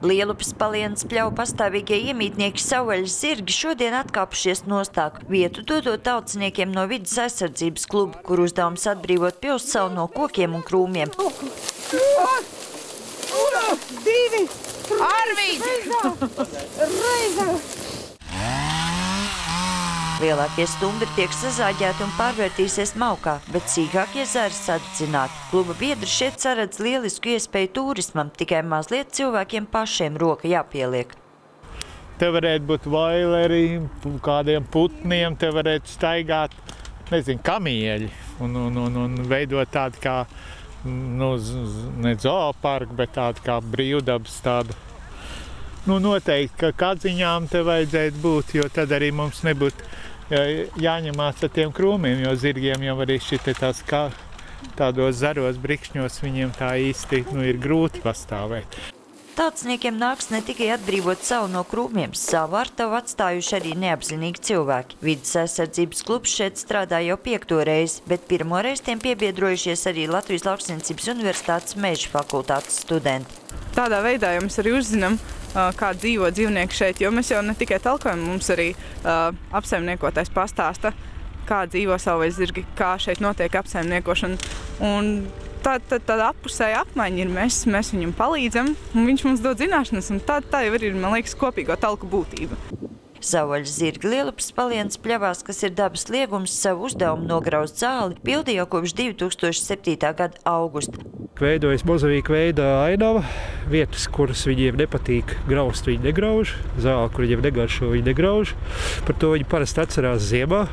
Lielupes Palienas pļauju pastāvīgie iemītnieki savvaļas zirgi šodien atkāpušies nostāk vietu, dodot tautsniekiem no vides aizsardzības kluba, kur uzdevums atbrīvot pilssalu no kokiem un krūmiem. Divi! Arvīd! Reizā! Lielākie stumbri tiek sazāģēti un pārvērtīsies maukā, bet sīkākie zari sadedzināti. Kluba biedri šeit saredz lielisku iespēju turismam, tikai mazliet cilvēkiem pašiem roka jāpieliek. Te varētu būt vaileri, kādiem putniem, te varētu staigāt, nezinu, kamieļi un veidot tādu kā, ne zooparku, bet tādu kā brīvdabas tādu. Noteikti, ka kadziņām te vajadzētu būt, jo tad arī mums nebūtu jāņemās ar tiem krūmiem, jo zirgiem jau arī tādos zaros brikšņos viņiem tā īsti ir grūti pastāvēt. Tautsniekiem nāks ne tikai atbrīvot savu no krūmiem, savu artavu atstājuši arī neapzinīgi cilvēki. Vides aizsardzības klubs šeit strādā jau 5. reizi, bet pirmoreiz tiem piebiedrojušies arī Latvijas Lauksaimniecības Universitātes Meža fakultātes studenti. Tādā veidā jau mēs arī uzzinām, kā dzīvo dzīvnieki šeit, jo mēs jau ne tikai talkojam, mums arī apsaimniekotais pastāsta, kā dzīvo savvaļas zirgi, kā šeit notiek apsaimniekošana. Un tāda appusēja apmaiņa ir, mēs viņam palīdzam, un viņš mums dod zināšanas, un tā jau ir, man liekas, kopīgo talku būtība. Savvaļas zirgi Lielupes Palienas pļavās, kas ir dabas liegums, savu uzdevumu nograust zāli, pildīja jau kopš 2007. gada augusta. Veidojas mozaīka veida ainava, vietas, kuras viņiem nepatīk graust, viņi negrauž, zāli, kur viņiem negaršo, viņi negrauž. Par to viņi parasti atcerās ziemā.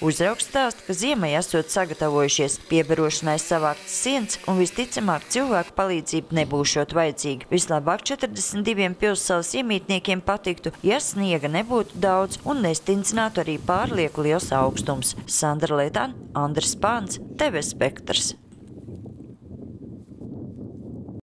Uzraugs stāsta, ka ziemai esot sagatavojušies, piebarošanai savāktas sienas un visticamāk cilvēku palīdzība nebūšot vajadzīga. Vislabāk 42 pilssalas iemītniekiem patiktu, ja sniega nebūtu daudz un nestingzinātu arī pārlieku liels augstums. Sandra Letāna, Andris Pāns, TV Spektrs.